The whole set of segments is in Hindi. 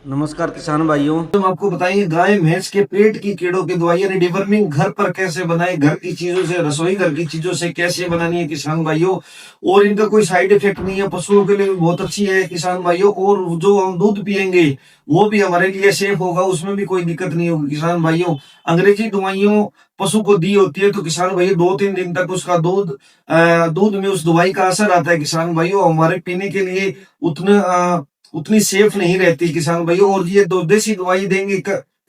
नमस्कार किसान भाइयों। हम आपको बताएंगे गाय भैंस के पेट की कीड़ों की दवाई यानी डिवर्मिंग घर पर कैसे बनाए, घर की चीजों से, रसोई घर की चीजों से कैसे बनानी है किसान भाइयों। और इनका कोई साइड इफेक्ट नहीं है, पशुओं के लिए भी बहुत अच्छी है किसान भाइयों। और जो हम दूध पिएंगे वो भी हमारे लिए सेफ होगा, उसमें भी कोई दिक्कत नहीं होगी किसान भाइयों। अंग्रेजी दवाइयों पशु को दी होती है तो किसान भाइयों 2-3 दिन तक उसका दूध में उस दवाई का असर आता है किसान भाइयों। हमारे पीने के लिए उतना उतनी सेफ नहीं रहती किसान भाइयों। और ये दो देसी दवाई देंगे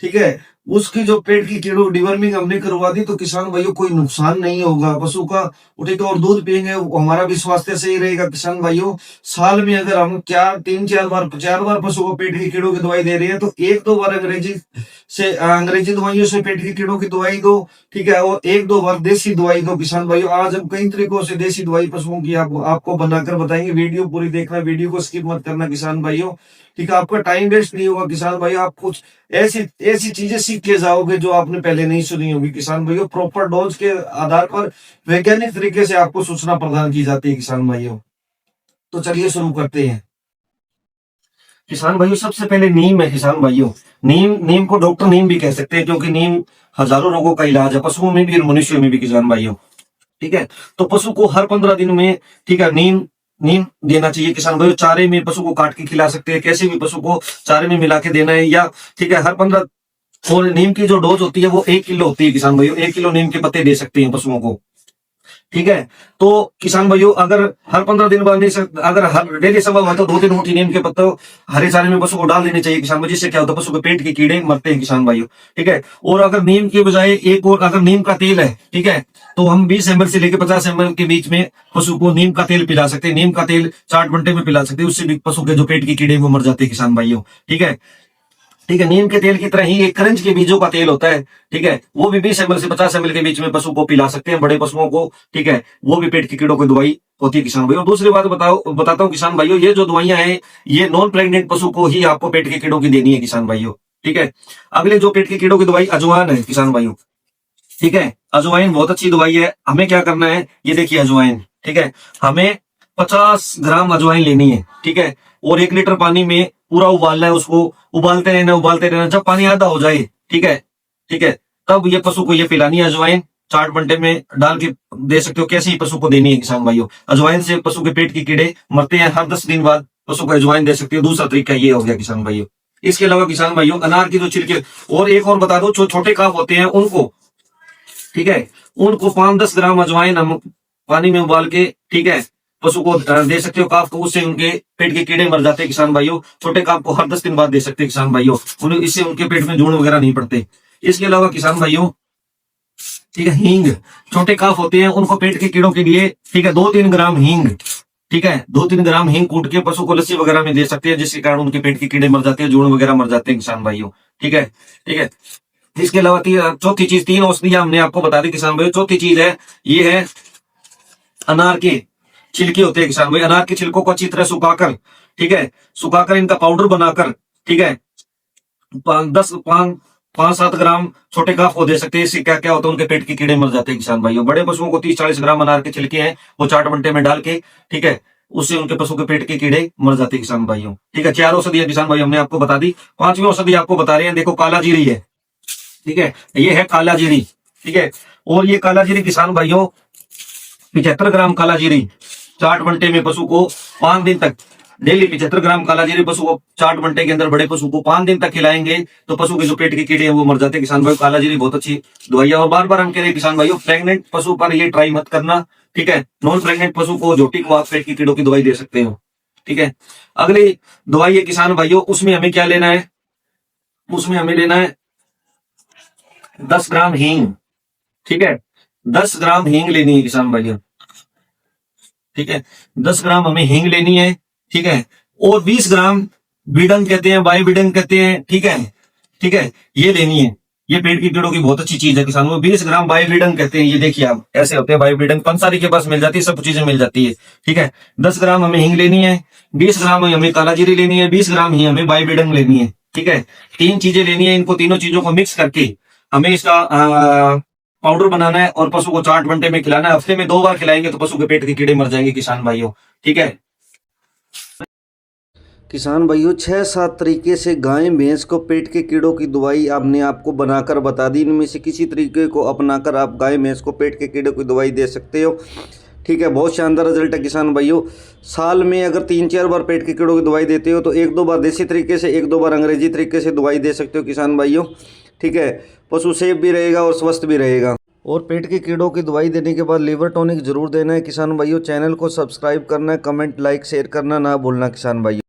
ठीक है, उसकी जो पेट की कीड़ों डिवर्मिंग हमने करवा दी तो किसान भाइयों कोई नुकसान नहीं होगा पशु का, उठेगा और दूध पिएंगे हमारा भी स्वास्थ्य सही रहेगा किसान भाइयों। साल में अगर हम 4 बार पशु को पेट की कीड़ों की दवाई दे रहे हैं तो 1-2 बार अंग्रेजी दवाइयों से पेट की कीड़ों की दवाई दो, ठीक है, और 1-2 बार देसी दवाई दो किसान भाइयों। आज हम कई तरीकों से देसी दवाई पशुओं की आपको बनाकर बताएंगे। वीडियो पूरी देखना, वीडियो को स्किप मत करना किसान भाइयों, ठीक है। आपका टाइम वेस्ट नहीं होगा किसान भाइयों, आप कुछ ऐसी ऐसी चीजें सीख के जाओगे जो आपने पहले नहीं सुनी होगी किसान भाइयों। प्रॉपर डोज के आधार पर वैज्ञानिक तरीके से आपको सूचना प्रदान की जाती है किसान भाइयों। तो चलिए शुरू करते हैं किसान भाइयों। सबसे पहले नीम है किसान भाइयों। नीम नीम को डॉक्टर नीम भी कह सकते हैं क्योंकि नीम हजारों रोगों का इलाज है, पशुओं में भी और मनुष्यों में भी किसान भाइयों, ठीक है। तो पशु को हर 15 दिन में, ठीक है, नीम नीम देना चाहिए किसान भाइयों। चारे में पशु को काट के खिला सकते हैं, कैसे भी पशु को चारे में मिला के देना है, या ठीक है हर 15। और नीम की जो डोज होती है वो 1 किलो होती है किसान भाइयों। 1 किलो नीम के पत्ते दे सकते हैं पशुओं को, ठीक है। तो किसान भाइयों अगर हर 15 दिन बाद नहीं सकते, अगर हर डेली संभव है तो 2-3 मुट्ठी नीम के पत्ते हरे चारे में पशु को डाल देने चाहिए किसान भाई। जिससे क्या होता है, पशु के पेट के कीड़े मरते हैं किसान भाइयों, ठीक है। और अगर नीम की बजाय एक और अगर नीम का तेल है, ठीक है, तो हम 20 ml से लेकर 50 ml के बीच में पशु को नीम का तेल पिला सकते हैं। नीम का तेल 4 घंटे में पिला सकते हैं, उससे भी पशु के जो पेट के कीड़े वो मर जाते हैं किसान भाइयों, ठीक है। ठीक है, नीम के तेल की तरह ही एक करंज के बीजों का तेल होता है, ठीक है, वो भी 20 ml से 50 ml के बीच में पशु को पिला सकते हैं, बड़े पशुओं को, ठीक है। वो भी पेट की कीड़ों की दवाई होती है किसान भाइयों। दूसरी बात बताता हूँ किसान भाइयों, ये जो दवाइयां हैं ये नॉन प्रेग्नेंट पशु को ही आपको पेट की कीड़ों की देनी है किसान भाइयों, ठीक है। अगले जो पेट की कीड़ों की दवाई अजवाइन है किसान भाइयों, ठीक है। अजवाइन बहुत अच्छी दवाई है। हमें क्या करना है, ये देखिए अजवाइन, ठीक है, हमें 50 ग्राम अजवाइन लेनी है, ठीक है। और 1 लीटर पानी में पूरा उबालना है, उसको उबालते रहना। जब पानी आधा हो जाए, ठीक है, ठीक है, तब ये पशु को ये पिलानी है अजवाइन। 4 घंटे में डाल के दे सकते हो, कैसे ही पशु को देनी है किसान भाइयों। अजवाइन से पशु के पेट के कीड़े मरते हैं। हर 10 दिन बाद पशु को अजवाइन दे सकते हो। दूसरा तरीका ये हो गया किसान भाइयों। इसके अलावा किसान भाइयों अनार की जो छिलके, और एक और बता दो, जो छोटे काफ होते हैं उनको, ठीक है, उनको 5-10 ग्राम अजवाइन हम पानी में उबाल के, ठीक है, पशु को दे सकते हो काफ को। उससे उनके पेट के कीड़े मर जाते हैं किसान भाइयों। छोटे काफ को हर 10 दिन बाद दे सकते हैं किसान भाइयों, इससे उनके पेट में जून वगैरह नहीं पड़ते। इसके अलावा किसान भाइयों, ठीक है, हींग, छोटे काफ होते हैं उनको पेट के कीड़ों के लिए, ठीक है, 2-3 ग्राम हींग, ठीक है, 2-3 ग्राम हींग कूट के पशु को लस्सी वगैरह में दे सकते हैं, जिसके कारण उनके पेट के कीड़े मर जाते हैं, जून वगैरह मर जाते हैं किसान भाइयों, ठीक है, ठीक है। इसके अलावा चौथी चीज, 3 औषधियां हमने आपको बता दी किसान भाई। चौथी चीज है, ये है अनार के छिलके होते हैं किसान भाई। अनार के छिलकों को अच्छी तरह सुखाकर, ठीक है, सुखाकर इनका पाउडर बनाकर, ठीक है, 5-7 ग्राम छोटे काफ को दे सकते हैं। इससे क्या क्या होता है, उनके पेट के कीड़े मर जाते हैं किसान भाइयों। बड़े पशुओं को 30-40 ग्राम अनार के छिलके हैं वो 4 घंटे में डाल के, ठीक है, उससे उनके पशु के पेट के कीड़े मर जाते हैं किसान भाइयों, ठीक है। 4 औषधियां किसान भाई हमने आपको बता दी। 5वीं औषधि आपको बता रहे हैं, देखो काला जीरी है, ठीक है, ये है काला जीरी, ठीक है। और ये काला जीरी किसान भाइयों 75 ग्राम काला जीरी 4 घंटे में पशु को 5 दिन तक, डेली 75 ग्राम काला जीरी पशु को 4 घंटे के अंदर, बड़े पशु को 5 दिन तक खिलाएंगे तो पशु के जो पेट के कीड़े हैं वो मर जाते हैं किसान भाई। काला जीरी बहुत अच्छी दवाई है। और बार बार हम कह रहे हैं किसान भाइयों, प्रेग्नेंट पशु पर ये ट्राई मत करना, ठीक है। नॉन प्रेग्नेंट पशु को, झोटी को आप पेट की कीड़ों की दवाई दे सकते हो, ठीक है। अगली दवाई है किसान भाइयों, उसमें हमें क्या लेना है, उसमें हमें लेना है 10 ग्राम हींग, ठीक है, 10 ग्राम हींग लेनी है किसान भाइयों, ठीक है, 10 ग्राम हमें हींग लेनी है, ठीक है। और 20 ग्राम बीडन कहते हैं, बाई बीडन कहते हैं, ठीक है, ठीक है, ये लेनी है। ये पेट की कीड़ों की बहुत अच्छी चीज है किसान। वो 20 ग्राम बाई बीडन कहते हैं, ये देखिए आप ऐसे होते हैं बाई बीडन, पंसारी के पास मिल जाती है, सब चीजें मिल जाती है, ठीक है। 10 ग्राम हमें हींग लेनी है, 20 ग्राम हमें काला जीरी लेनी है, 20 ग्राम ही हमें बाई बीडन लेनी है, ठीक है। 3 चीजें लेनी है। इनको तीनों चीजों को मिक्स करके हमें इसका पाउडर बनाना है और पशु को 4 घंटे में खिलाना है। हफ्ते में 2 बार खिलाएंगे तो पशु के पेट के कीड़े मर जाएंगे किसान भाइयों, ठीक है। किसान भाइयों 6-7 तरीके से गाय भैंस को पेट के कीड़ों की दवाई आपने आपको बनाकर बता दी। इनमें से किसी तरीके को अपनाकर आप गाय भैंस को पेट के कीड़ों की दवाई दे सकते हो। ठीक है, बहुत शानदार रिजल्ट है किसान भाइयों। साल में अगर 3-4 बार पेट के कीड़ों की दवाई देते हो तो 1-2 बार देसी तरीके से, 1-2 बार अंग्रेजी तरीके से दवाई दे सकते हो किसान भाइयों। ठीक है, पशु सेफ भी रहेगा और स्वस्थ भी रहेगा। और पेट के कीड़ों की दवाई देने के बाद लीवर टॉनिक जरूर देना है किसान भाइयों। चैनल को सब्सक्राइब करना है, कमेंट लाइक शेयर करना ना भूलना किसान भाइयों।